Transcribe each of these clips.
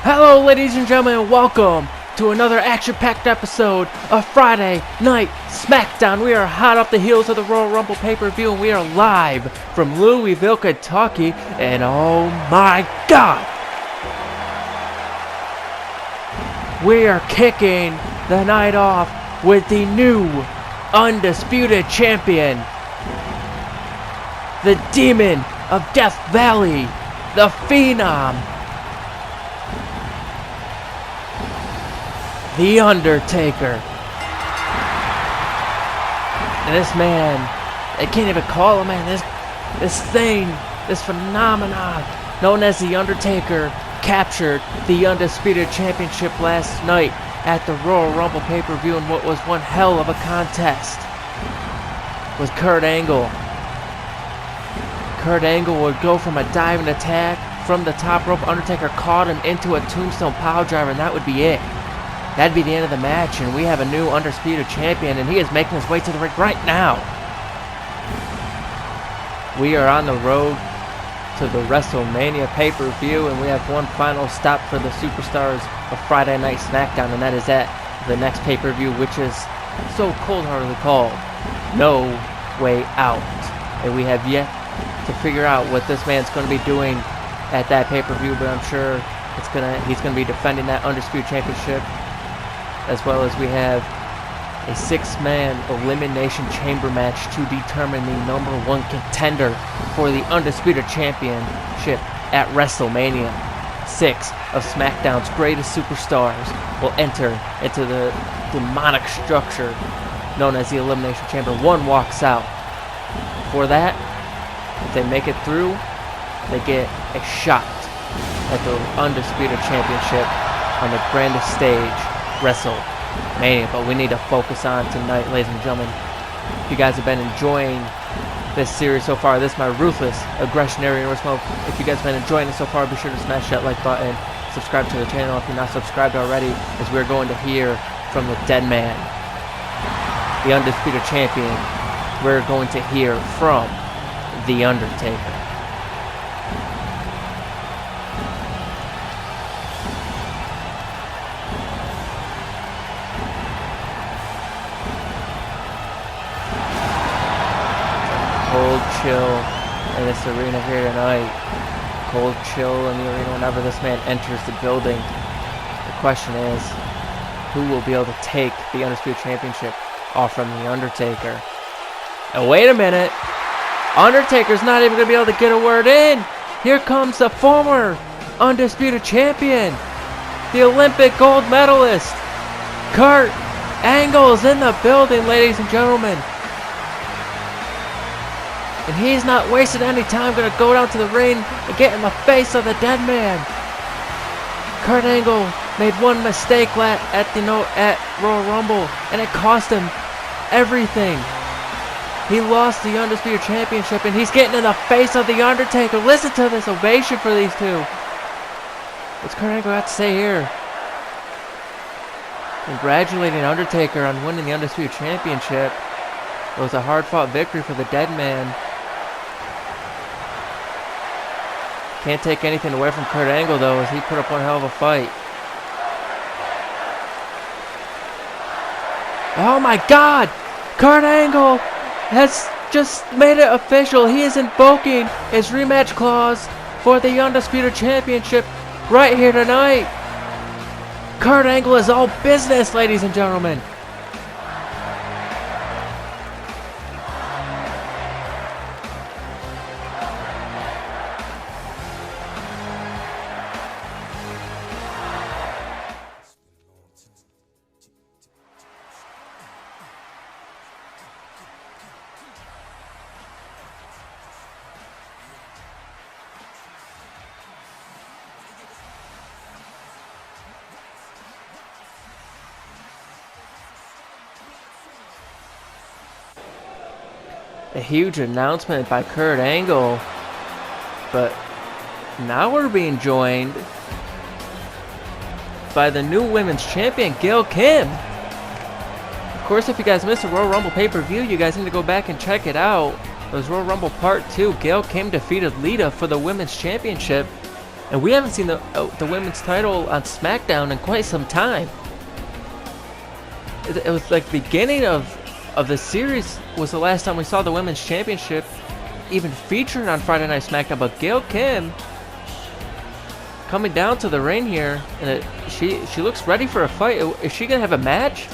Hello ladies and gentlemen, and welcome to another action-packed episode of Friday Night Smackdown. We are hot off the heels of the Royal Rumble pay-per-view, and we are live from Louisville, Kentucky, and oh my god! We are kicking the night off with the new undisputed champion, the Demon of Death Valley, the Phenom, The Undertaker. And this man, I can't even call him, man, this thing, this phenomenon known as The Undertaker captured the Undisputed Championship last night at the Royal Rumble pay-per-view in what was one hell of a contest with Kurt Angle. Kurt Angle would go from a diving attack from the top rope. Undertaker caught him into a tombstone piledriver, and that would be it. That'd be the end of the match, and we have a new Undisputed Champion, and he is making his way to the ring right now. We are on the road to the WrestleMania pay-per-view, and we have one final stop for the superstars of Friday Night Smackdown, and that is at the next pay-per-view, which is so cold-heartedly called No Way Out. And we have yet to figure out what this man's going to be doing at that pay-per-view, but I'm sure he's going to be defending that Undisputed Championship, as well as we have a six-man elimination chamber match to determine the #1 contender for the Undisputed Championship at WrestleMania. 6 of SmackDown's greatest superstars will enter into the demonic structure known as the Elimination Chamber. One walks out. For that, if they make it through, they get a shot at the Undisputed Championship on the grandest stage, WrestleMania. But we need to focus on tonight, ladies and gentlemen. If you guys have been enjoying this series so far, this is my Ruthless Aggression Era. If you guys have been enjoying it so far, be sure to smash that like button, subscribe to the channel if you're not subscribed already, as we're going to hear from the dead man, the Undisputed Champion. We're going to hear from The Undertaker. Cold chill in this arena here tonight. Cold chill in the arena whenever this man enters the building. The question is, who will be able to take the Undisputed Championship off from The Undertaker? And wait a minute, Undertaker's not even going to be able to get a word in. Here comes the former Undisputed Champion, the Olympic gold medalist, Kurt Angle is in the building, ladies and gentlemen. And he's not wasting any time, going to go down to the ring and get in the face of the dead man. Kurt Angle made one mistake at Royal Rumble, and it cost him everything. He lost the Undisputed Championship, and he's getting in the face of The Undertaker. Listen to this ovation for these two. What's Kurt Angle have to say here? Congratulating Undertaker on winning the Undisputed Championship. It was a hard-fought victory for the dead man. Can't take anything away from Kurt Angle, though, as he put up one hell of a fight. Oh my god! Kurt Angle has just made it official. He is invoking his rematch clause for the Undisputed Championship right here tonight. Kurt Angle is all business, ladies and gentlemen. a huge announcement by Kurt Angle. But now we're being joined by the new women's champion, Gail Kim. Of course, if you guys missed the Royal Rumble pay-per-view, you guys need to go back and check it out. It was Royal Rumble Part 2. Gail Kim defeated Lita for the women's championship. And we haven't seen the women's title on SmackDown in quite some time. It was like the beginning of the series was the last time we saw the women's championship even featured on Friday Night SmackDown. But Gail Kim coming down to the ring here, and she looks ready for a fight. Is she gonna have a match?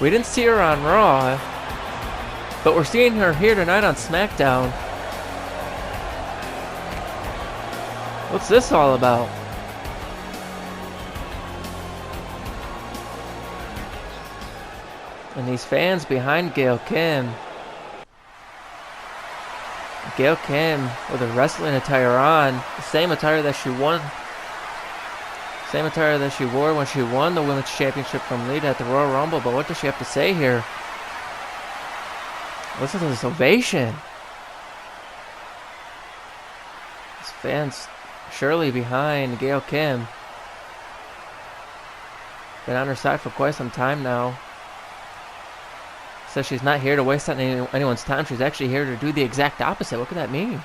We didn't see her on Raw, but we're seeing her here tonight on SmackDown. What's this all about? And these fans behind Gail Kim. Gail Kim with a wrestling attire on. The same attire that she won. Same attire that she wore when she won the women's championship from Lita at the Royal Rumble. But what does she have to say here? Listen to this ovation. These fans surely behind Gail Kim. Been on her side for quite some time now. Says she's not here to waste anyone's time. She's actually here to do the exact opposite. What could that mean?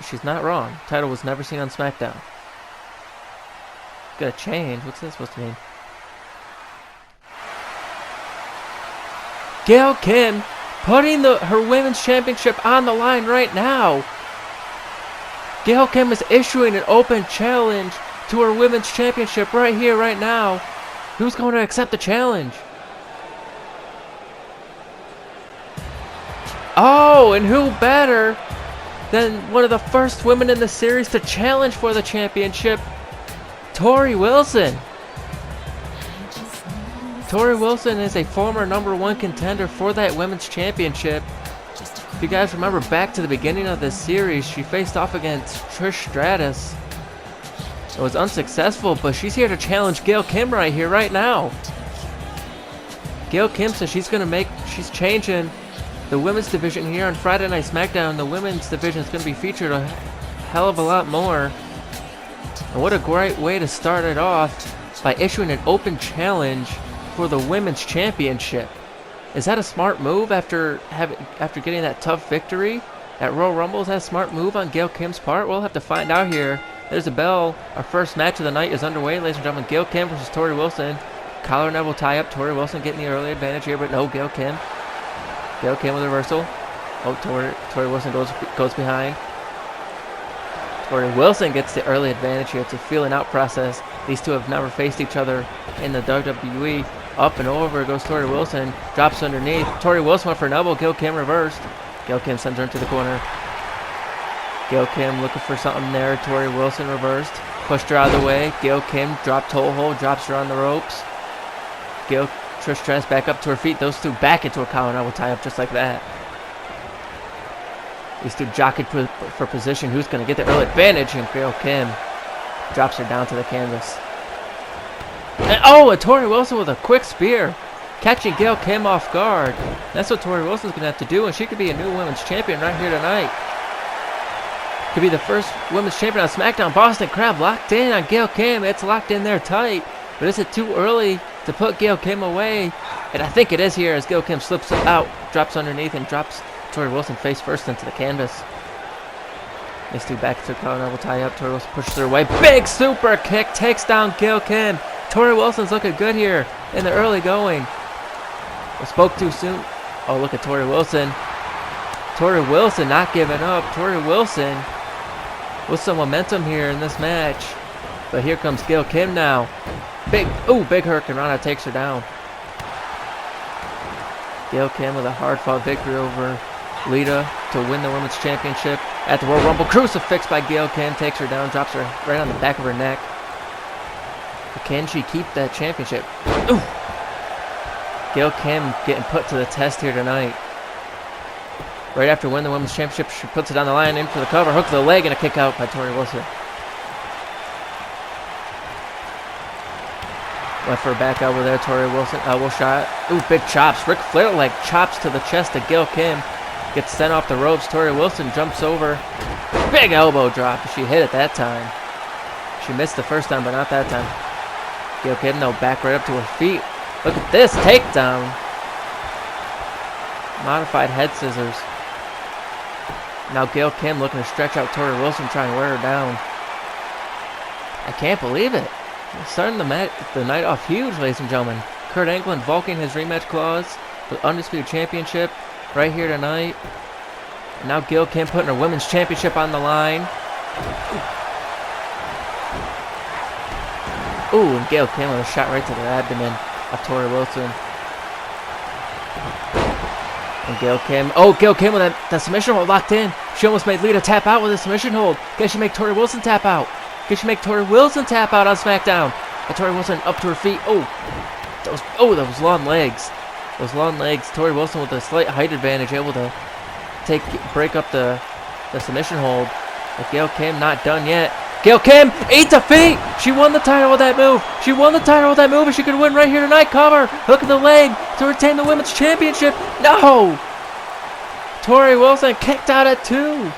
She's not wrong. Title was never seen on SmackDown. It's gonna change. What's this supposed to mean? Gail Kim putting her women's championship on the line right now. Gail Kim is issuing an open challenge to her women's championship right here, right now. Who's going to accept the challenge? Oh, and who better than one of the first women in the series to challenge for the championship? Torrie Wilson. Torrie Wilson is a former #1 contender for that women's championship. If you guys remember back to the beginning of this series, she faced off against Trish Stratus. It was unsuccessful, but she's here to challenge Gail Kim right here, right now. Gail Kim says she's changing the women's division here on Friday Night SmackDown. The women's division is going to be featured a hell of a lot more. And what a great way to start it off by issuing an open challenge for the women's championship. Is that a smart move after getting that tough victory at Royal Rumble? Is that a smart move on Gail Kim's part? We'll have to find out here. There's a bell. Our first match of the night is underway, ladies and gentlemen. Gail Kim versus Torrie Wilson. Collar Neville tie up. Torrie Wilson getting the early advantage here, but no, Gail Kim. Gail Kim with a reversal. Oh, Torrie Wilson goes behind. Torrie Wilson gets the early advantage here. It's a feeling out process. These two have never faced each other in the WWE. Up and over goes Torrie Wilson. Drops underneath. Torrie Wilson went for an elbow. Gail Kim reversed. Gail Kim sends her into the corner. Gail Kim looking for something there. Torrie Wilson reversed. Pushed her out of the way. Gail Kim dropped toe hold. Drops her on the ropes. Trish Stratus back up to her feet. Those two back into a collar and elbow tie up just like that. These two jockeying for position. Who's going to get the early advantage? And Gail Kim drops her down to the canvas. And Torrie Wilson with a quick spear. Catching Gail Kim off guard. That's what Torrie Wilson's going to have to do. And she could be a new women's champion right here tonight. Could be the first women's champion on SmackDown. Boston Crab locked in on Gail Kim. It's locked in there tight. But is it too early to put Gail Kim away? And I think it is here as Gail Kim slips out, drops underneath, and drops Torrie Wilson face first into the canvas. These two back to collar elbow tie up. Torrie Wilson pushes her away. Big super kick takes down Gail Kim. Torrie Wilson's looking good here in the early going. I spoke too soon. Oh, look at Torrie Wilson. Torrie Wilson not giving up. Torrie Wilson with some momentum here in this match. But here comes Gail Kim now. Big Hurricane Rana takes her down. Gail Kim with a hard-fought victory over Lita to win the Women's Championship at the Royal Rumble. Crucifix by Gail Kim takes her down, drops her right on the back of her neck. But can she keep that championship? Ooh. Gail Kim getting put to the test here tonight. Right after winning the Women's Championship, she puts it on the line in for the cover. Hook to the leg and a kick out by Torrie Wilson. Went for a back elbow there. Torrie Wilson elbow shot. Ooh, big chops. Ric Flair like chops to the chest of Gail Kim. Gets sent off the ropes. Torrie Wilson jumps over. Big elbow drop. She hit it that time. She missed the first time, but not that time. Gail Kim, though, back right up to her feet. Look at this takedown. Modified head scissors. Now Gail Kim looking to stretch out Torrie Wilson, trying to wear her down. I can't believe it. We're starting the night off huge, ladies and gentlemen. Kurt Angle invoking his rematch clause for the Undisputed Championship right here tonight. And now Gail Kim putting her Women's Championship on the line. Ooh, and Gail Kim with a shot right to the abdomen of Torrie Wilson. And Gail Kim with that submission hold locked in. She almost made Lita tap out with a submission hold. Can she make Torrie Wilson tap out? Can she make Torrie Wilson tap out on SmackDown? And Torrie Wilson up to her feet. Those long legs. Those long legs. Torrie Wilson with a slight height advantage, able to break up the submission hold. But Gail Kim not done yet. Gail Kim, 8 defeat! She won the title with that move. She won the title with that move, and she could win right here tonight. Cover. Hook of the leg to retain the Women's Championship. No! Torrie Wilson kicked out at 2.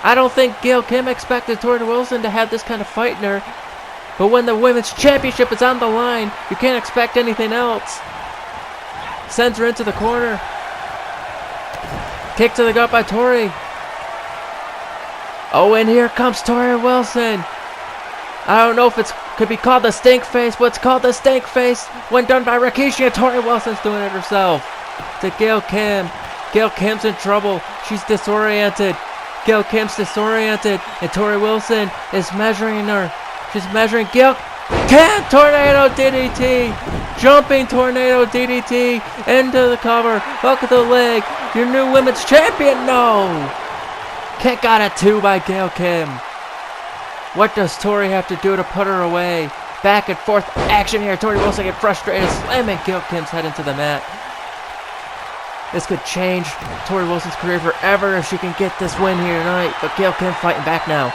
I don't think Gail Kim expected Torrie Wilson to have this kind of fight in her. But when the Women's Championship is on the line, you can't expect anything else. Sends her into the corner. Kick to the gut by Torrie. Oh, and here comes Torrie Wilson. I don't know if it could be called the stink face, but it's called the stink face when done by Rikishi, and Torrie Wilson's doing it herself. To Gail Kim. Gail Kim's in trouble. She's disoriented. Gail Kim's disoriented, and Torrie Wilson is measuring her. She's measuring Gail Kim. Tornado DDT. Jumping tornado DDT into the cover. Hook of the leg. Your new women's champion. No. Kick out at 2 by Gail Kim. What does Torrie have to do to put her away? Back and forth action here. Torrie Wilson get frustrated, slamming Gail Kim's head into the mat. This could change Torrie Wilson's career forever if she can get this win here tonight. But Gail Kim fighting back now.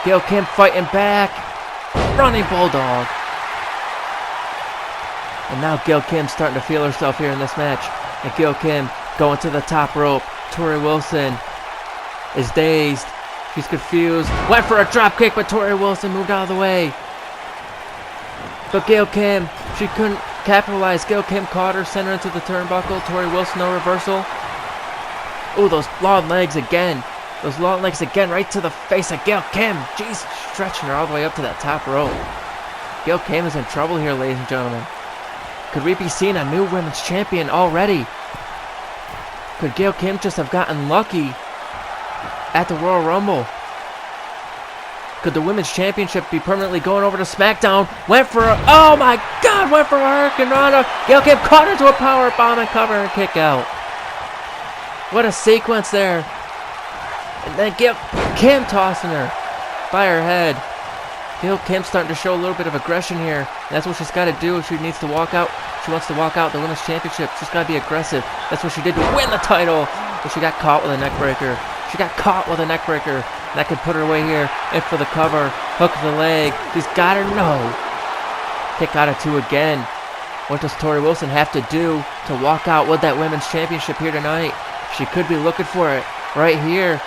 Gail Kim fighting back. Running Bulldog. And now Gail Kim's starting to feel herself here in this match. And Gail Kim going to the top rope. Torrie Wilson is dazed. She's confused. Went for a drop kick, but Torrie Wilson moved out of the way. But Gail Kim, she couldn't capitalize. Gail Kim caught her, sent her into the turnbuckle. Torrie Wilson, no reversal. Ooh, those long legs again. Those long legs again, right to the face of Gail Kim. Jeez, stretching her all the way up to that top rope. Gail Kim is in trouble here, ladies and gentlemen. Could we be seeing a new women's champion already? Could Gail Kim just have gotten lucky at the Royal Rumble? Could the Women's Championship be permanently going over to SmackDown? Went for a, oh my God, went for a Hurricane Rana. Gail Kim caught her to a power bomb and cover and kick out. What a sequence there. And then Gail Kim tossing her by her head. Gail Kim starting to show a little bit of aggression here. And that's what she's got to do if she needs to walk out. She wants to walk out the Women's Championship. She's got to be aggressive. That's what she did to win the title. But she got caught with a neck breaker. She got caught with a neck breaker. That could put her away here. In for the cover. Hook of the leg. She's got her. No. Kick out of 2 again. What does Torrie Wilson have to do to walk out with that Women's Championship here tonight? She could be looking for it right here.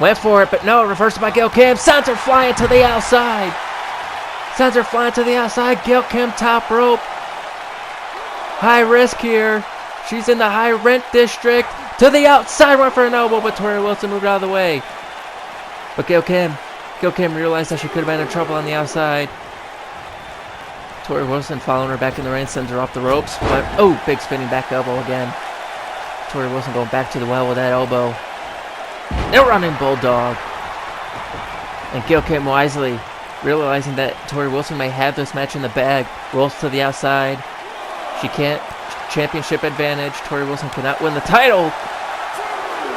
Went for it, but no. Reversed by Gail Kim. Sends her flying to the outside. Sends her flying to the outside. Gail Kim top rope. High risk here. She's in the high rent district. To the outside, went for an elbow, but Torrie Wilson moved out of the way. But Gail Kim realized that she could have been in trouble on the outside. Torrie Wilson following her back in the ring, sends her off the ropes. But, oh, big spinning back elbow again. Torrie Wilson going back to the well with that elbow. They're running Bulldog. And Gail Kim wisely, realizing that Torrie Wilson may have this match in the bag, rolls to the outside. She can't. Championship advantage. Torrie Wilson cannot win the title.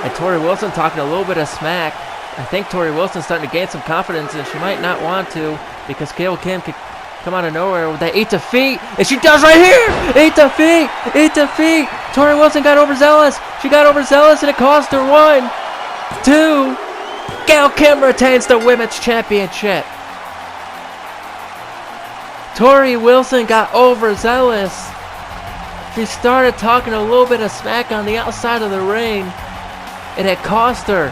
And Torrie Wilson talking a little bit of smack. I think Torrie Wilson's starting to gain some confidence, and she might not want to, because Gail Kim could come out of nowhere with that 8 defeat, and she does right here. 8 defeat. 8 defeat. Torrie Wilson got overzealous. She got overzealous, and it cost her 1, 2. Gail Kim retains the Women's Championship. Torrie Wilson got overzealous. She started talking a little bit of smack on the outside of the ring, and it cost her.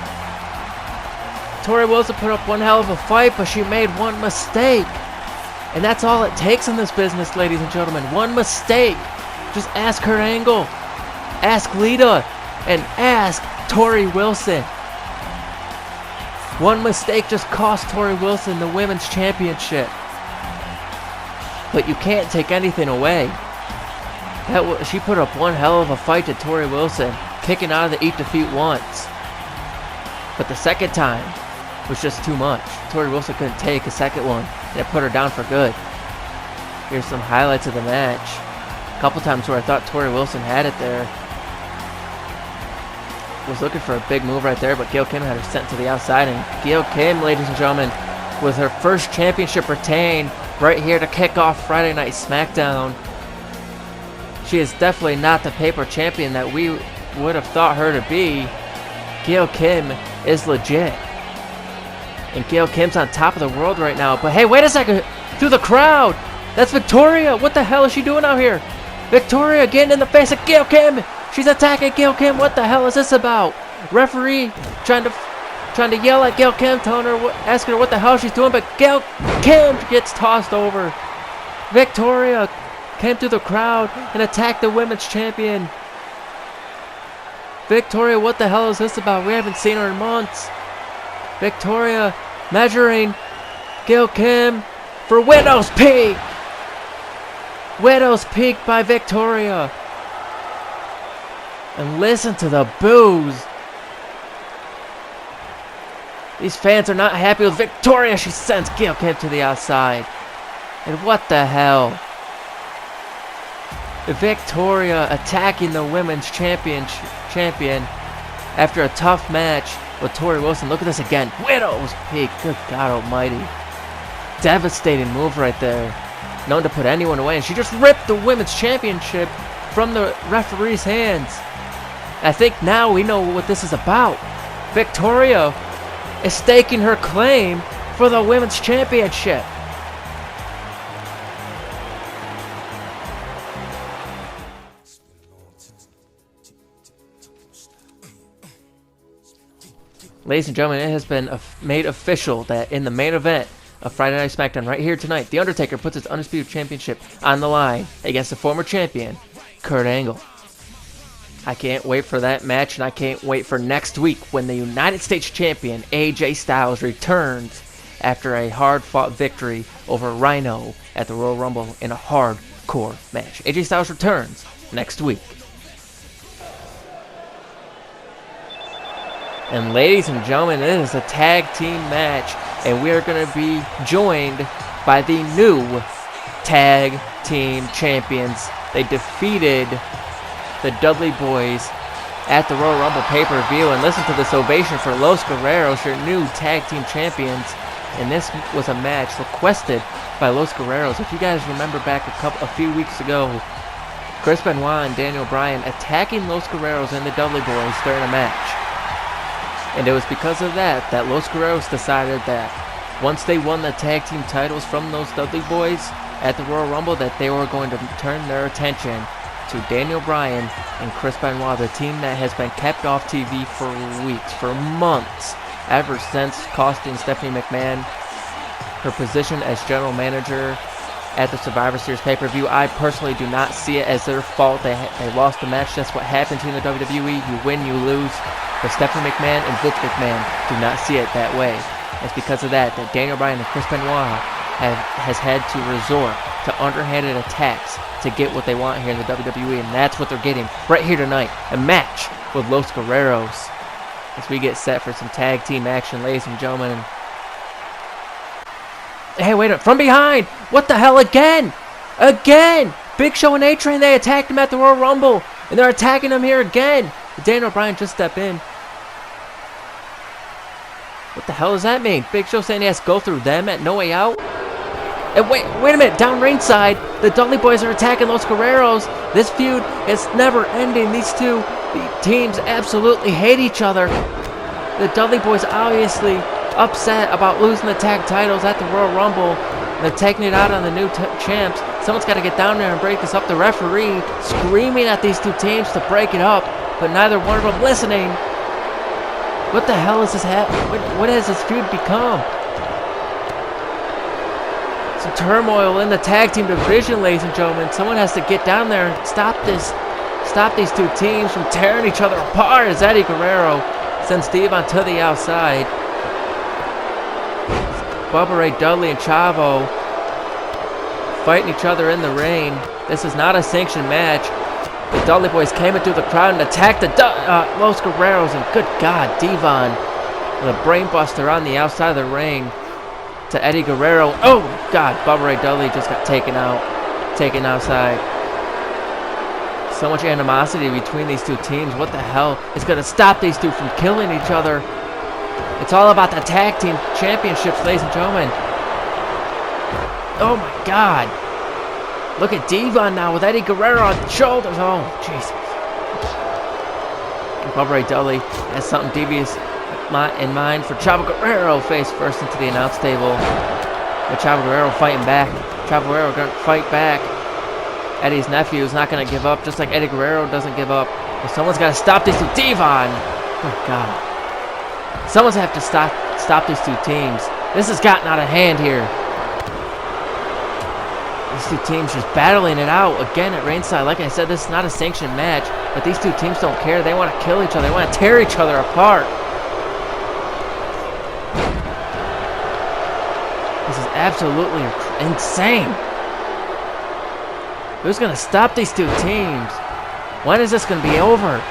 Torrie Wilson put up one hell of a fight, but she made one mistake. And that's all it takes in this business, ladies and gentlemen. One mistake. Just ask Kurt Angle, ask Lita, and ask Torrie Wilson. One mistake just cost Torrie Wilson the women's championship. But you can't take anything away. She put up one hell of a fight to Torrie Wilson, kicking out of the Eat Defeat once. But the second time was just too much. Torrie Wilson couldn't take a second one, and it put her down for good. Here's some highlights of the match. A couple times where I thought Torrie Wilson had it there. Was looking for a big move right there, but Gail Kim had her sent to the outside. And Gail Kim, ladies and gentlemen, with her first championship retained right here to kick off Friday Night SmackDown. She is definitely not the paper champion that we would have thought her to be. Gail Kim is legit. And Gail Kim's on top of the world right now. But hey, wait a second. Through the crowd. That's Victoria. What the hell is she doing out here? Victoria getting in the face of Gail Kim. She's attacking Gail Kim. What the hell is this about? Referee trying to yell at Gail Kim, telling her, asking her what the hell she's doing. But Gail Kim gets tossed over. Victoria came through the crowd and attacked the women's champion. Victoria, what the hell is this about? We haven't seen her in months. Victoria measuring Gail Kim for Widow's Peak. Widow's Peak by Victoria. And listen to the boos. These fans are not happy with Victoria. She sends Gail Kim to the outside. And what the hell? Victoria attacking the women's champion after a tough match with Torrie Wilson. Look at this again. Widow's Peak. Good God almighty. Devastating move right there. Known to put anyone away. And she just ripped the women's championship from the referee's hands. I think now we know what this is about. Victoria is staking her claim for the women's championship. Ladies and gentlemen, it has been made official that in the main event of Friday Night SmackDown right here tonight, The Undertaker puts his Undisputed Championship on the line against the former champion, Kurt Angle. I can't wait for that match, and I can't wait for next week when the United States Champion, AJ Styles, returns after a hard-fought victory over Rhino at the Royal Rumble in a hardcore match. AJ Styles returns next week. And ladies and gentlemen, it is a tag team match, and we are going to be joined by the new tag team champions. They defeated the Dudley Boys at the Royal Rumble pay-per-view, and listen to this ovation for Los Guerreros, your new tag team champions. And this was a match requested by Los Guerreros. If you guys remember back a few weeks ago, Chris Benoit and Daniel Bryan attacking Los Guerreros and the Dudley Boys during a match. And it was because of that Los Guerreros decided that once they won the tag team titles from those Dudley Boys at the Royal Rumble, that they were going to turn their attention to Daniel Bryan and Chris Benoit, the team that has been kept off TV for weeks, for months, ever since costing Stephanie McMahon her position as general manager at the Survivor Series pay-per-view. I personally do not see it as their fault. They lost the match. That's what happened to in the WWE. You win, you lose. But Stephanie McMahon and Vince McMahon do not see it that way. It's because of that Daniel Bryan and Chris Benoit has had to resort to underhanded attacks to get what they want here in the WWE, and that's what they're getting right here tonight. A match with Los Guerreros as we get set for some tag team action, ladies and gentlemen. Hey, wait up. From behind! What the hell again? Again! Big Show and A-Train, they attacked him at the Royal Rumble, and they're attacking him here again. Daniel Bryan just stepped in. What the hell does that mean? Big Show saying he has to go through them at No Way Out? And wait a minute, down ringside, the Dudley Boys are attacking Los Guerreros. This feud is never ending. These two teams absolutely hate each other. The Dudley Boys obviously upset about losing the tag titles at the Royal Rumble. They're taking it out on the new champs. Someone's got to get down there and break this up. The referee screaming at these two teams to break it up, but neither one of them listening. What the hell is this what has this feud become? Some turmoil in the tag team division, ladies and gentlemen. Someone has to get down there and stop these two teams from tearing each other apart as Eddie Guerrero sends Devon to the outside. Bubba Ray Dudley and Chavo fighting each other in the ring. This is not a sanctioned match. The Dudley boys came into the crowd and attacked the Los Guerreros, and good God, Devon with a brainbuster on the outside of the ring to Eddie Guerrero. Oh God, Bubba Ray Dudley just got taken outside. So much animosity between these two teams. What the hell is going to stop these two from killing each other? It's all about the tag team championships, ladies and gentlemen. Oh my God. Look at Devon now with Eddie Guerrero on the shoulders. Oh, Jesus. Bubba Ray Dudley has something devious in mind for Chavo Guerrero, face first into the announce table. But Chavo Guerrero fighting back. Chavo Guerrero going to fight back. Eddie's nephew is not going to give up, just like Eddie Guerrero doesn't give up. But someone's got to stop these two. Devon! Oh, God. Someone's have to stop these two teams. This has gotten out of hand here. These two teams just battling it out again at ringside. Like I said, this is not a sanctioned match, but these two teams don't care. They want to kill each other. They want to tear each other apart. This is absolutely insane. Who's going to stop these two teams? When is this going to be over?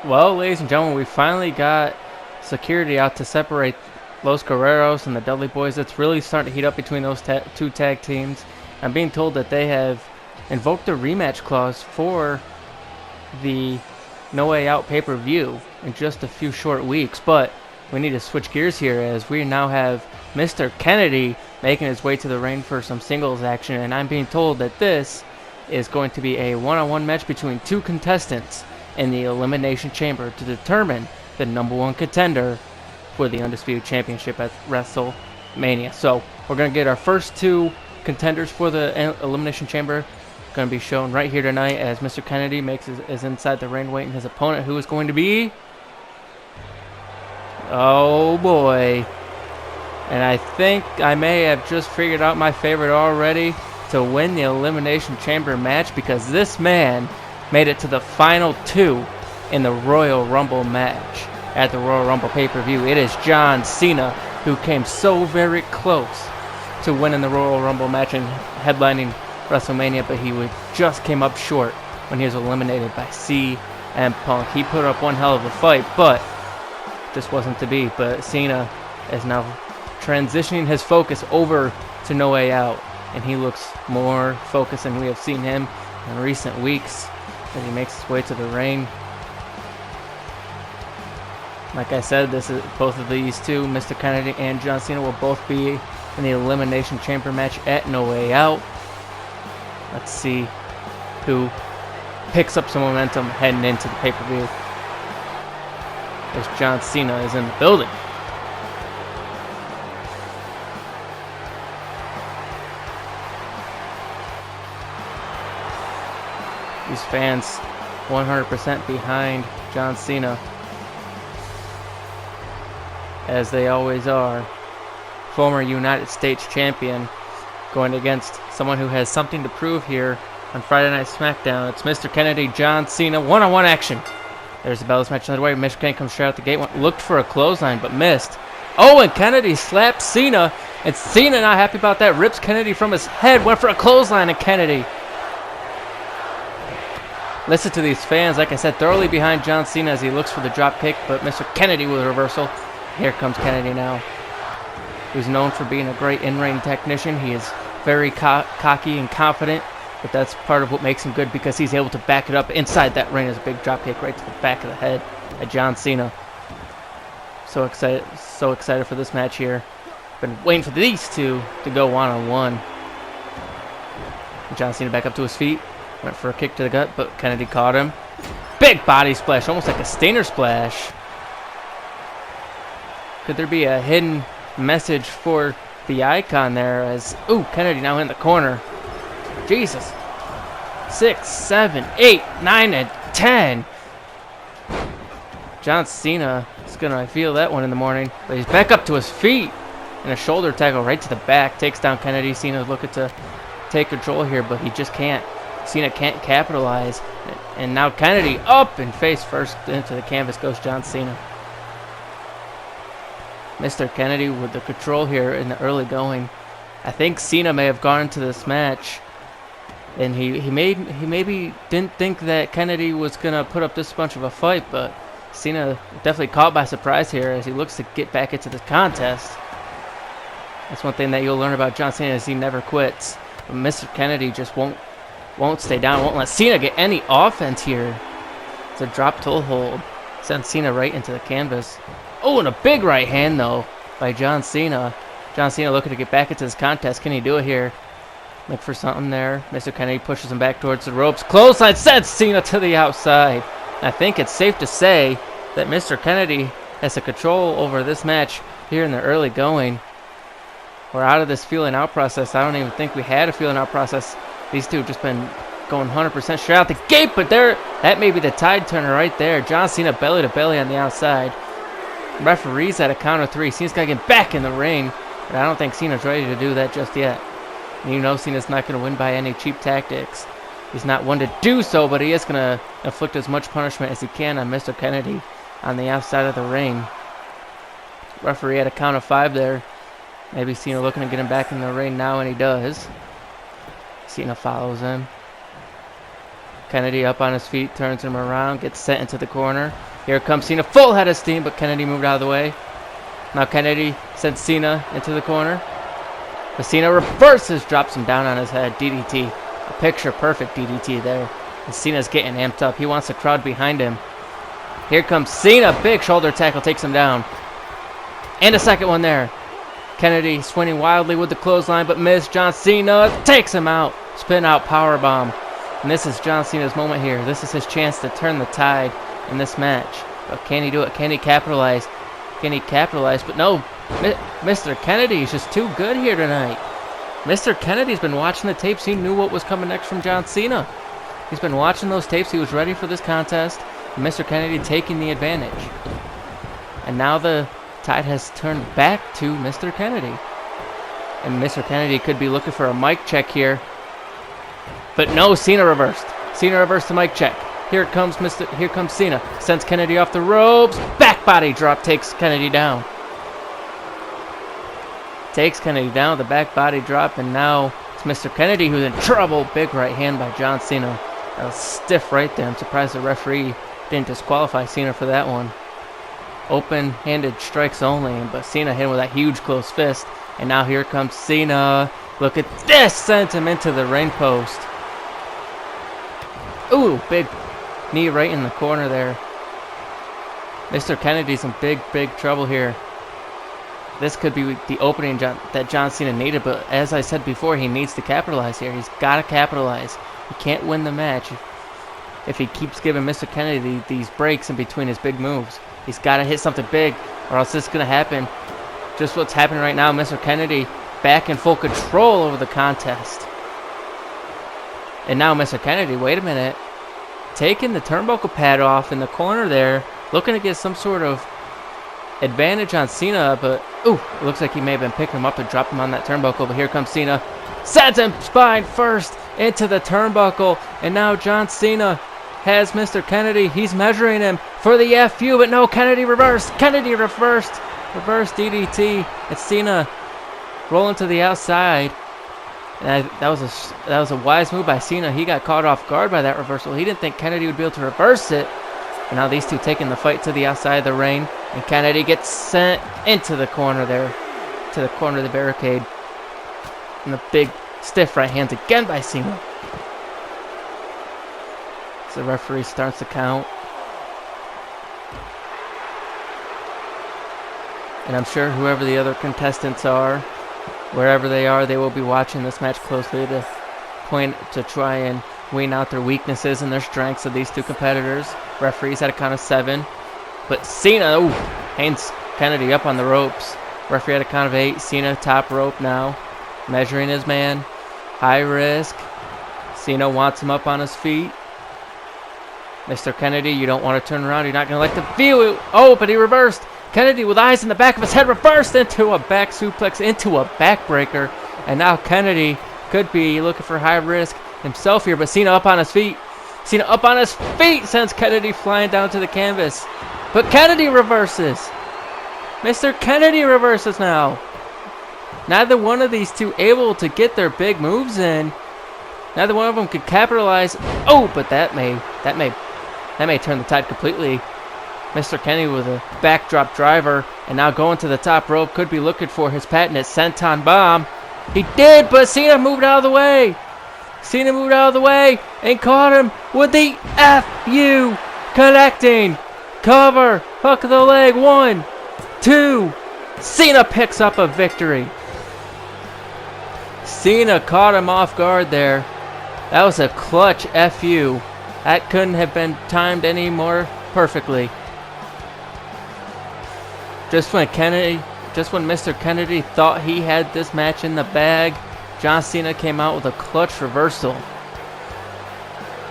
Well, ladies and gentlemen, we finally got security out to separate Los Guerreros and the Dudley Boys. It's really starting to heat up between those two tag teams. I'm being told that they have invoked the rematch clause for the No Way Out pay-per-view in just a few short weeks. But we need to switch gears here as we now have Mr. Kennedy making his way to the ring for some singles action. And I'm being told that this is going to be a one-on-one match between two contestants in the Elimination Chamber to determine the #1 contender for the Undisputed Championship at WrestleMania. So we're going to get our first two contenders for the Elimination Chamber going to be shown right here tonight as Mr. Kennedy is inside the ring waiting his opponent, who is going to be... Oh boy. And I think I may have just figured out my favorite already to win the Elimination Chamber match, because this man made it to the final two in the Royal Rumble match at the Royal Rumble pay-per-view. It is John Cena, who came so very close to winning the Royal Rumble match and headlining WrestleMania, but he just came up short when he was eliminated by CM Punk. He put up one hell of a fight, but this wasn't to be. But Cena is now transitioning his focus over to No Way Out, and he looks more focused than we have seen him in recent weeks as he makes his way to the ring. Like I said, both of these two, Mr. Kennedy and John Cena, will both be in the Elimination Chamber match at No Way Out. Let's see who picks up some momentum heading into the pay-per-view, as John Cena is in the building. These fans 100% behind John Cena, as they always are. Former United States champion going against someone who has something to prove here on Friday Night SmackDown. It's Mr. Kennedy, John Cena, one-on-one action. There's the Bellas match underway. Mr. Kennedy comes straight out the gate, looked for a clothesline but missed. Oh, and Kennedy slapped Cena, and Cena not happy about that, rips Kennedy from his head, went for a clothesline, and Kennedy. Listen to these fans, like I said, thoroughly behind John Cena as he looks for the drop kick, but Mr. Kennedy with a reversal. Here comes Kennedy now. He's known for being a great in-ring technician. He is very cocky and confident, but that's part of what makes him good, because he's able to back it up inside that ring as a big drop kick right to the back of the head at John Cena. So excited for this match here. Been waiting for these two to go one-on-one. John Cena back up to his feet. Went for a kick to the gut, but Kennedy caught him. Big body splash, almost like a Steiner splash. Could there be a hidden message for the icon there as, ooh, Kennedy now in the corner. Jesus. 6, 7, 8, 9, and 10. John Cena is going to feel that one in the morning. But he's back up to his feet. And a shoulder tackle right to the back. Takes down Kennedy. Cena's looking to take control here, but he just can't. Cena can't capitalize. And now Kennedy up and face first into the canvas goes John Cena. Mr. Kennedy with the control here in the early going. I think Cena may have gone into this match, and he maybe didn't think that Kennedy was gonna put up this bunch of a fight, but Cena definitely caught by surprise here as he looks to get back into the contest. That's one thing that you'll learn about John Cena is he never quits. But Mr. Kennedy just won't stay down, won't let Cena get any offense here. It's a drop toe hold. Sends Cena right into the canvas. Oh, and a big right hand, though, by John Cena. John Cena looking to get back into this contest. Can he do it here? Look for something there. Mr. Kennedy pushes him back towards the ropes. Clothesline sends Cena to the outside. I think it's safe to say that Mr. Kennedy has the control over this match here in the early going. We're out of this feeling out process. I don't even think we had a feeling out process. These two have just been going 100% straight out the gate, but there, that may be the tide turner right there. John Cena belly to belly on the outside. Referees at a count of 3. Cena's got to get back in the ring, but I don't think Cena's ready to do that just yet. And you know Cena's not going to win by any cheap tactics. He's not one to do so, but he is going to inflict as much punishment as he can on Mr. Kennedy on the outside of the ring. Referee at a count of 5 there. Maybe Cena looking to get him back in the ring now, and he does. Cena follows him. Kennedy up on his feet, turns him around, gets sent into the corner. Here comes Cena, full head of steam, but Kennedy moved out of the way. Now Kennedy sends Cena into the corner. But Cena reverses, drops him down on his head. DDT. A picture-perfect DDT there. And Cena's getting amped up. He wants the crowd behind him. Here comes Cena. Big shoulder tackle takes him down. And a second one there. Kennedy swinging wildly with the clothesline, but missed. John Cena takes him out. Spin out powerbomb. And this is John Cena's moment here. This is his chance to turn the tide in this match. But can he do it? Can he capitalize? Can he capitalize? But no, Mr. Kennedy is just too good here tonight. Mr. Kennedy's been watching the tapes. He knew what was coming next from John Cena. He's been watching those tapes. He was ready for this contest. And Mr. Kennedy taking the advantage. And now the tide has turned back to Mr. Kennedy. And Mr. Kennedy could be looking for a mic check here. But no, Cena reversed. Cena reversed the mic check. Here comes Cena. Sends Kennedy off the ropes. Back body drop takes Kennedy down. Takes Kennedy down, the back body drop, and now it's Mr. Kennedy who's in trouble. Big right hand by John Cena. That was stiff right there. I'm surprised the referee didn't disqualify Cena for that one. Open-handed strikes only, but Cena hit him with that huge close fist. And now here comes Cena. Look at this! Sends him into the ring post. Ooh, big knee right in the corner there. Mr. Kennedy's in big trouble here. This could be the opening that John Cena needed, but as I said before, he needs to capitalize here. He's got to capitalize. He can't win the match if he keeps giving Mr. Kennedy these breaks in between his big moves. He's got to hit something big, or else this is going to happen. Just what's happening right now, Mr. Kennedy back in full control over the contest. And now Mr. Kennedy, wait a minute, taking the turnbuckle pad off in the corner there, looking to get some sort of advantage on Cena, but ooh, it looks like he may have been picking him up and dropped him on that turnbuckle, but here comes Cena. Sends him spine first into the turnbuckle, and now John Cena has Mr. Kennedy. He's measuring him for the FU, but no, Kennedy reversed. Kennedy reversed. Reverse DDT. It's Cena rolling to the outside. And that was a wise move by Cena. He got caught off guard by that reversal. He didn't think Kennedy would be able to reverse it. And now these two taking the fight to the outside of the ring. And Kennedy gets sent into the corner there. To the corner of the barricade. And the big stiff right hands again by Cena. So the referee starts the count. And I'm sure whoever the other contestants are, wherever they are, they will be watching this match closely to point to try and wean out their weaknesses and their strengths of these two competitors. Referees had a count of 7. But Cena, hands Kennedy up on the ropes. Referee had a count of 8. Cena top rope now, measuring his man. High risk. Cena wants him up on his feet. Mr. Kennedy, you don't want to turn around. You're not going to like the view. Oh, but he reversed. Kennedy with eyes in the back of his head reversed into a back suplex, into a backbreaker. And now Kennedy could be looking for high risk himself here, but Cena up on his feet. Cena up on his feet sends Kennedy flying down to the canvas. But Kennedy reverses. Mr. Kennedy reverses now. Neither one of these two able to get their big moves in. Neither one of them could capitalize. Oh, but that may turn the tide completely. Mr. Kennedy with a backdrop driver, and now going to the top rope, could be looking for his patented senton bomb. He did, but Cena moved out of the way. Cena moved out of the way and caught him with the FU, connecting. Cover, hook of the leg, 1, 2. Cena picks up a victory. Cena caught him off guard there. That was a clutch FU. That couldn't have been timed any more perfectly. Just when Mr. Kennedy thought he had this match in the bag, John Cena came out with a clutch reversal.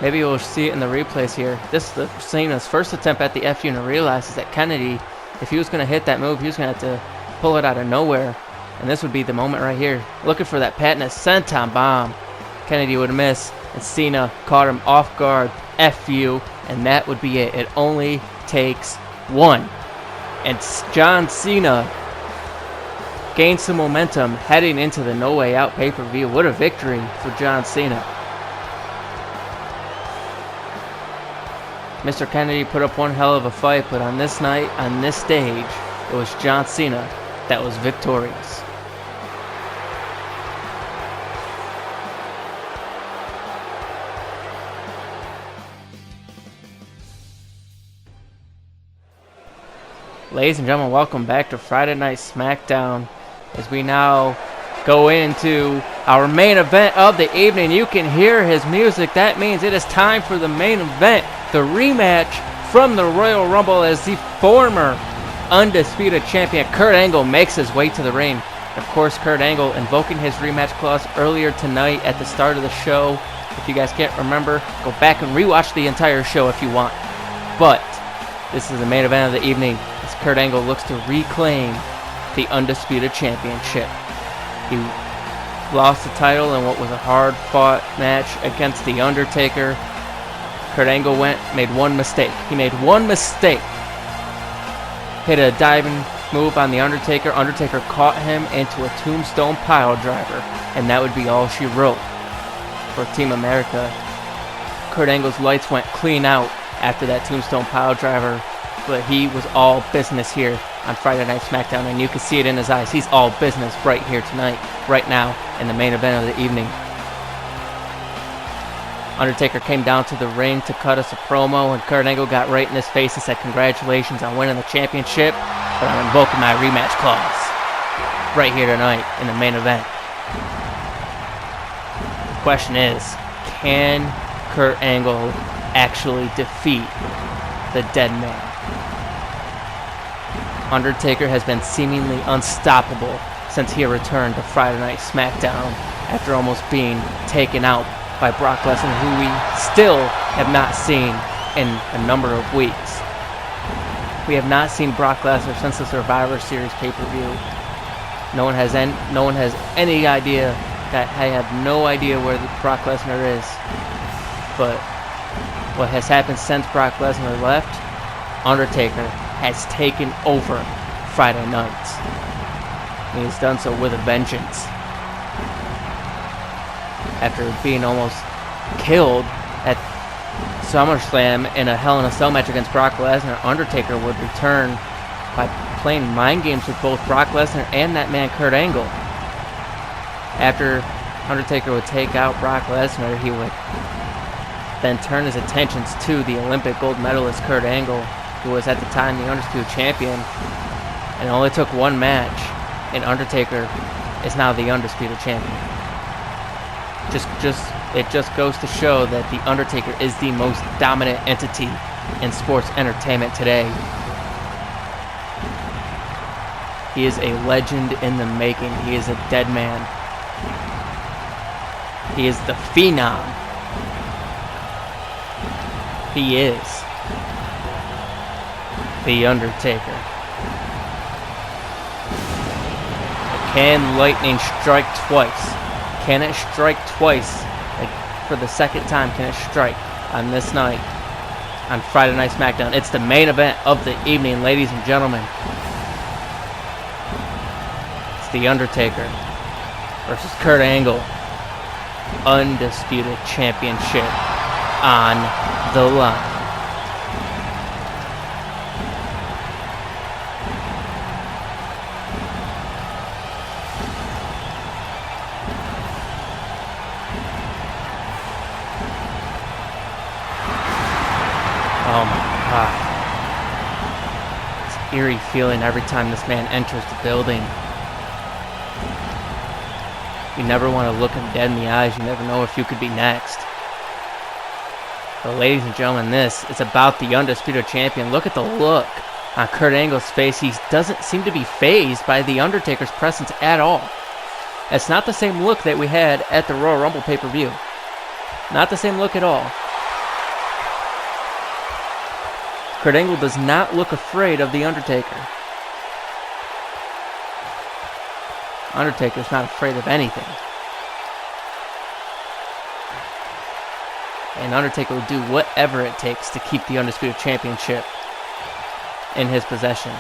Maybe we'll see it in the replays here. This is Cena's first attempt at the FU, and realizes that Kennedy, if he was going to hit that move, he was going to have to pull it out of nowhere. And this would be the moment right here. Looking for that patented senton bomb. Kennedy would miss, and Cena caught him off guard. FU, and that would be it. It only takes 1. And John Cena gained some momentum heading into the No Way Out pay-per-view. What a victory for John Cena. Mr. Kennedy put up one hell of a fight, but on this night, on this stage, it was John Cena that was victorious. Ladies and gentlemen, welcome back to Friday Night SmackDown as we now go into our main event of the evening. You can hear his music. That means it is time for the main event, the rematch from the Royal Rumble, as the former undisputed champion Kurt Angle makes his way to the ring. Of course, Kurt Angle invoking his rematch clause earlier tonight at the start of the show. If you guys can't remember, go back and rewatch the entire show if you want. But this is the main event of the evening as Kurt Angle looks to reclaim the undisputed championship. He lost the title in what was a hard-fought match against The Undertaker. Kurt Angle made one mistake. He made one mistake. Hit a diving move on The Undertaker. Undertaker caught him into a tombstone pile driver, and that would be all she wrote for Team America. Kurt Angle's lights went clean out after that tombstone pile driver, but he was all business here on Friday Night SmackDown, and you can see it in his eyes. He's all business right here tonight, right now, in the main event of the evening. Undertaker came down to the ring to cut us a promo, and Kurt Angle got right in his face and said, "Congratulations on winning the championship, but I'm invoking my rematch clause right here tonight in the main event." The question is, can Kurt Angle actually defeat the dead man? Undertaker has been seemingly unstoppable since he returned to Friday Night SmackDown after almost being taken out by Brock Lesnar, who we still have not seen in a number of weeks. We have not seen Brock Lesnar since the Survivor Series pay-per-view. No one has any idea. I have no idea where Brock Lesnar is. But what has happened since Brock Lesnar left, Undertaker has taken over Friday nights. And he's done so with a vengeance. After being almost killed at SummerSlam in a Hell in a Cell match against Brock Lesnar, Undertaker would return by playing mind games with both Brock Lesnar and that man Kurt Angle. After Undertaker would take out Brock Lesnar, he would then turn his attentions to the Olympic gold medalist Kurt Angle, who was at the time the Undisputed Champion. And it only took one match, and Undertaker is now the Undisputed Champion. It just goes to show that The Undertaker is the most dominant entity in sports entertainment today. He is a legend in the making. He is a dead man. He is the Phenom. He is The Undertaker. Can lightning strike twice? Can it strike twice? Like for the second time, can it strike on this night? On Friday Night SmackDown. It's the main event of the evening, ladies and gentlemen. It's The Undertaker versus Kurt Angle. Undisputed championship on the line. Oh my God. It's an eerie feeling every time this man enters the building. You never want to look him dead in the eyes. You never know if you could be next. But ladies and gentlemen, this is about the undisputed champion. Look at the look on Kurt Angle's face. He doesn't seem to be fazed by the Undertaker's presence at all. It's not the same look that we had at the Royal Rumble pay-per-view. Not the same look at all. Kurt Angle does not look afraid of the Undertaker. Undertaker's not afraid of anything. And Undertaker will do whatever it takes to keep the Undisputed Championship in his possession.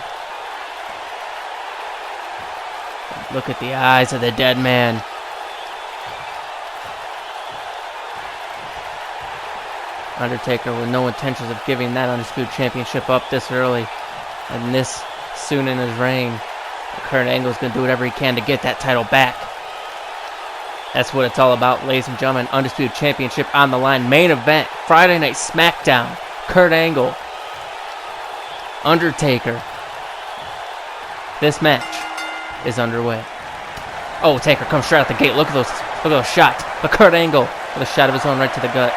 Look at the eyes of the dead man. Undertaker with no intentions of giving that Undisputed Championship up this early and this soon in his reign. Kurt Angle's going to do whatever he can to get that title back. That's what it's all about, ladies and gentlemen. Undisputed Championship on the line. Main event, Friday Night SmackDown. Kurt Angle. Undertaker. This match is underway. Oh, Taker comes straight out the gate. Look at those shots. But Kurt Angle with a shot of his own right to the gut.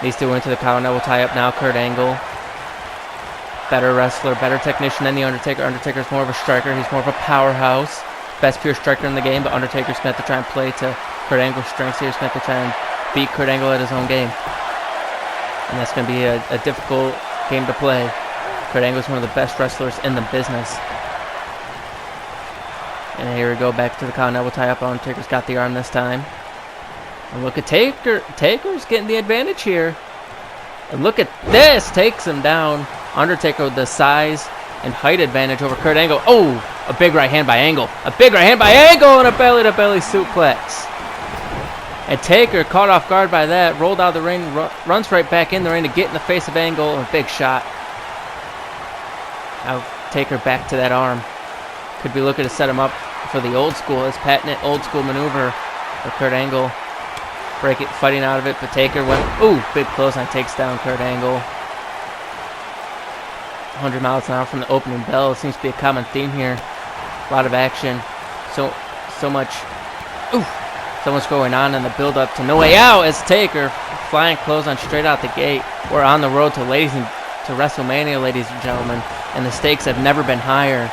These two into the collar. Now will tie up now. Kurt Angle. Better wrestler, better technician than the Undertaker. Undertaker's more of a striker. He's more of a powerhouse. Best pure striker in the game, but Undertaker's going to have to try and play to Kurt Angle's strengths here. He's going to have to try and beat Kurt Angle at his own game. And that's going to be a difficult game to play. Kurt Angle's one of the best wrestlers in the business. And here we go, back to the collar. Now we'll tie up. Undertaker's got the arm this time. And look at Taker. Taker's getting the advantage here. And look at this. Takes him down. Undertaker with the size and height advantage over Kurt Angle. Oh, a big right hand by Angle. A big right hand by Angle and a belly-to-belly suplex. And Taker, caught off guard by that, rolled out of the ring, runs right back in the ring to get in the face of Angle. A big shot. Now Taker back to that arm. Could be looking to set him up for the old school, his patented old school maneuver for Kurt Angle. Break it, fighting out of it, but Taker went, ooh, big clothesline, takes down Kurt Angle. 100 miles an hour from the opening bell. It seems to be a common theme here. A lot of action. So much going on in the build-up to No Way Out as Taker flying clothesline straight out the gate. We're on the road to WrestleMania, ladies and gentlemen, and the stakes have never been higher.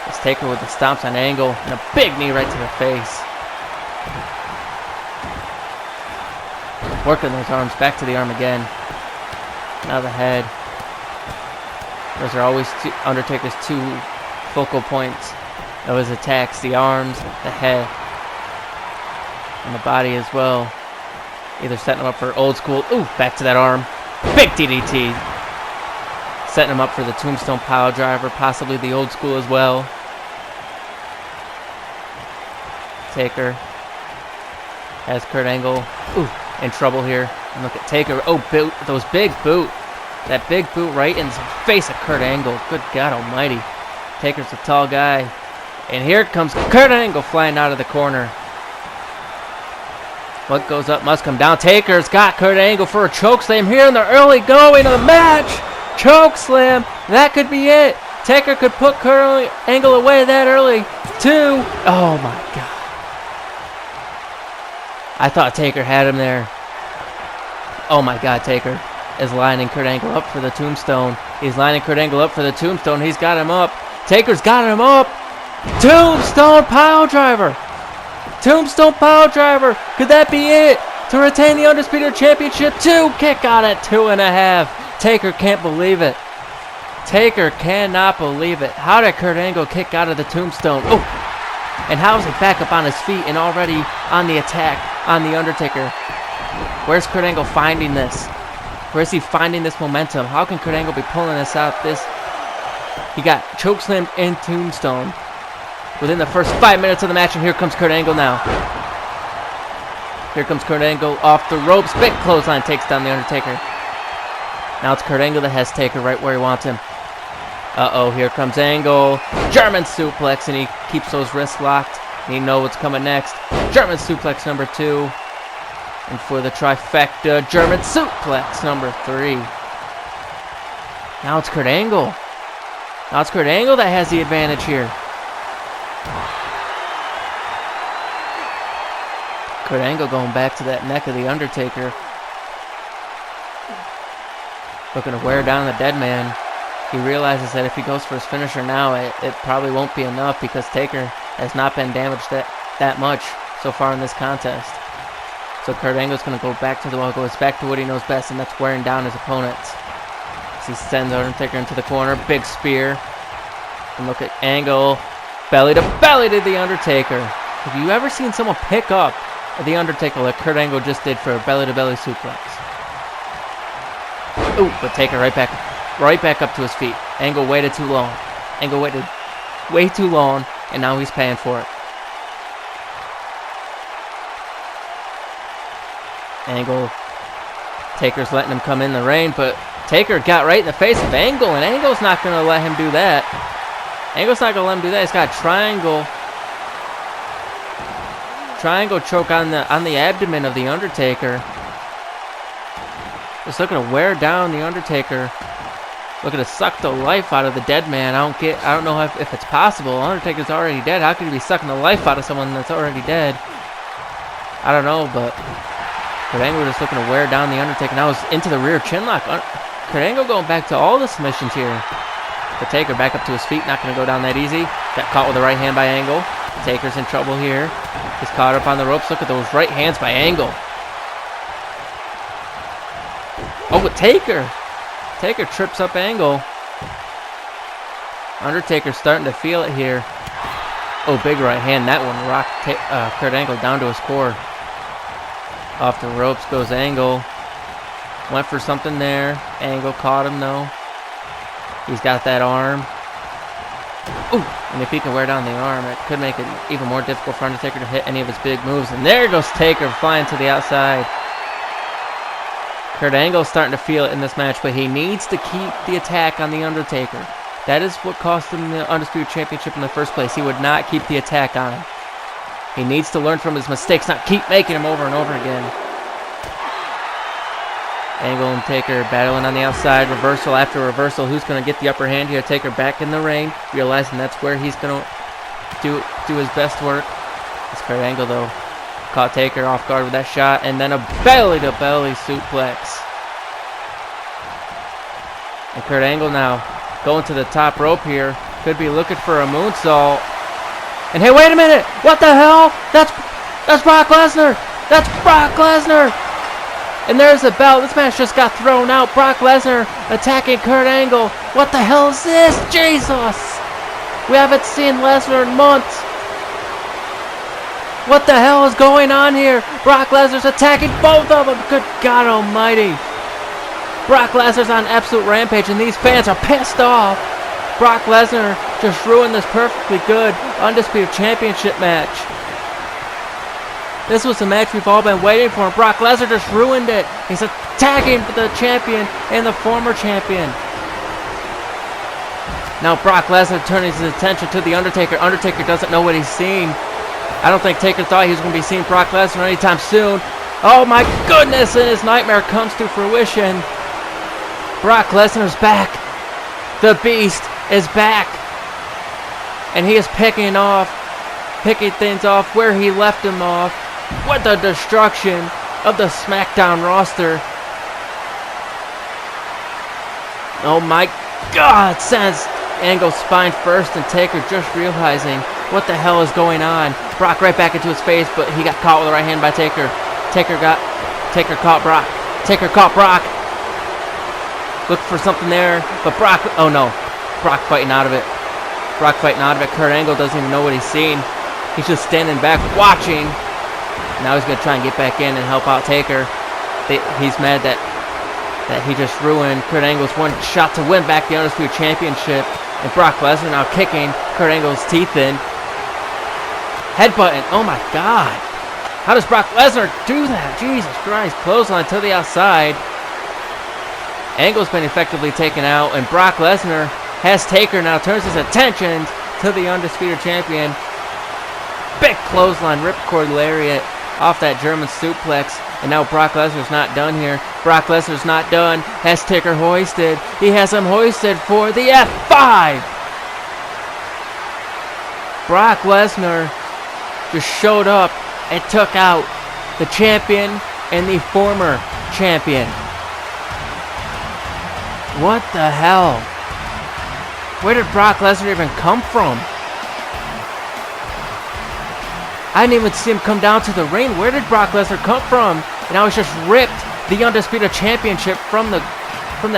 As Taker with the stomps on Angle and a big knee right to the face. Working those arms, back to the arm again. Now the head. Those are always Undertaker's two focal points of his attacks. The arms, the head, and the body as well. Either setting him up for old school. Ooh, back to that arm. Big DDT. Setting him up for the tombstone pile driver, possibly the old school as well. Taker has Kurt Angle in trouble here. And look at Taker. Oh, those big boot. That big boot right in the face of Kurt Angle. Good God almighty. Taker's a tall guy. And here comes Kurt Angle flying out of the corner. What goes up must come down. Taker's got Kurt Angle for a chokeslam here in the early going of the match. Chokeslam. That could be it. Taker could put Kurt Angle away that early. 2. Oh my God. I thought Taker had him there. Oh my God, Taker is lining Kurt Angle up for the tombstone. He's lining Kurt Angle up for the tombstone. He's got him up. Taker's got him up. Tombstone pile driver. Tombstone pile driver. Could that be it? To retain the Undisputed Championship. 2. Kick out at 2.5. Taker can't believe it. Taker cannot believe it. How did Kurt Angle kick out of the tombstone? Oh! And how is he back up on his feet and already on the attack on the Undertaker? Where's Kurt Angle finding this? Where is he finding this momentum? How can Kurt Angle be pulling this out? He got chokeslammed in tombstone within the first 5 minutes of the match, and here comes Kurt Angle now. Here comes Kurt Angle off the ropes. Big clothesline takes down the Undertaker. Now it's Kurt Angle that has Taker right where he wants him. Uh-oh, here comes Angle. German suplex, and he keeps those wrists locked. And you know what's coming next. German suplex number 2. And for the trifecta, German suplex number 3. Now it's Kurt Angle. Now it's Kurt Angle that has the advantage here. Kurt Angle going back to that neck of the Undertaker. Looking to wear down the dead man. He realizes that if he goes for his finisher now, it probably won't be enough because Taker has not been damaged that much so far in this contest. So Kurt Angle's going to go back to what he knows best, and that's wearing down his opponents. As he sends Undertaker into the corner, big spear. And look at Angle, belly to the Undertaker. Have you ever seen someone pick up the Undertaker like Kurt Angle just did for a belly-to-belly suplex? Ooh, but Taker right back up to his feet. Angle waited too long. Angle waited way too long, and now he's paying for it. Angle, Taker's letting him come in the ring, but Taker got right in the face of Angle, and Angle's not going to let him do that. Angle's not going to let him do that. He's got a triangle choke on the abdomen of the Undertaker. Just looking to wear down the Undertaker. Looking to suck the life out of the dead man. I don't know if it's possible. Undertaker's already dead. How could he be sucking the life out of someone that's already dead? I don't know, but Kurt Angle just looking to wear down the Undertaker. Now he's into the rear chinlock. Kurt Angle going back to all the submissions here. But Taker back up to his feet. Not going to go down that easy. Got caught with the right hand by Angle. Taker's in trouble here. He's caught up on the ropes. Look at those right hands by Angle. Oh, but Taker trips up Angle. Undertaker's starting to feel it here. Oh, big right hand. That one rocked Kurt Angle down to his core. Off the ropes goes Angle. Went for something there. Angle caught him though. He's got that arm. Ooh, and if he can wear down the arm, it could make it even more difficult for Undertaker to hit any of his big moves. And there goes Taker flying to the outside. Kurt Angle's starting to feel it in this match, but he needs to keep the attack on the Undertaker. That is what cost him the Undisputed Championship in the first place. He would not keep the attack on him. He needs to learn from his mistakes, not keep making them over and over again. Angle and Taker battling on the outside. Reversal after reversal. Who's going to get the upper hand here? Taker back in the ring, realizing that's where he's going to do his best work. It's Kurt Angle, though. Caught Taker off guard with that shot, and then a belly-to-belly suplex. And Kurt Angle now going to the top rope here. Could be looking for a moonsault. And hey, wait a minute! What the hell? That's Brock Lesnar! That's Brock Lesnar! And there's the belt. This match just got thrown out. Brock Lesnar attacking Kurt Angle. What the hell is this? Jesus! We haven't seen Lesnar in months. What the hell is going on here? Brock Lesnar's attacking both of them. Good God almighty. Brock Lesnar's on absolute rampage, and these fans are pissed off. Brock Lesnar just ruined this perfectly good Undisputed Championship match. This was the match we've all been waiting for, and Brock Lesnar just ruined it. He's attacking the champion and the former champion. Now Brock Lesnar turning his attention to the Undertaker. Undertaker doesn't know what he's seeing. I don't think Taker thought he was going to be seeing Brock Lesnar anytime soon. Oh my goodness, and his nightmare comes to fruition. Brock Lesnar's back. The Beast is back. And he is picking things off where he left him off. with the destruction of the SmackDown roster. Oh my God, sends Angle's spine first, and Taker just realizing what the hell is going on. Brock right back into his face, but he got caught with the right hand by Taker. Taker caught Brock. Taker caught Brock. Looked for something there, but Brock, oh no. Brock fighting out of it. Brock fighting out of it. Kurt Angle doesn't even know what he's seeing. He's just standing back watching. Now he's going to try and get back in and help out Taker. He's mad that he just ruined Kurt Angle's one shot to win back the Undisputed Championship. And Brock Lesnar now kicking Kurt Angle's teeth in. Headbutting. Oh my God. How does Brock Lesnar do that? Jesus Christ. Clothesline to the outside. Angle's been effectively taken out. And Brock Lesnar has Taker now. Turns his attention to the Undisputed Champion. Big clothesline. Ripcord lariat off that German suplex. And now Brock Lesnar's not done here. Brock Lesnar's not done. Has Taker hoisted. He has him hoisted for the F5. Brock Lesnar just showed up and took out the champion and the former champion. What the hell? Where did Brock Lesnar even come from? I didn't even see him come down to the ring. Where did Brock Lesnar come from? And I was just ripped the Undisputed Championship from the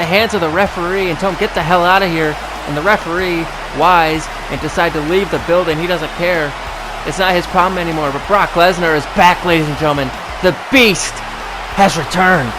hands of the referee and told him, get the hell out of here. And the referee, wise, and decided to leave the building. He doesn't care. It's not his problem anymore. But Brock Lesnar is back, ladies and gentlemen. The Beast has returned.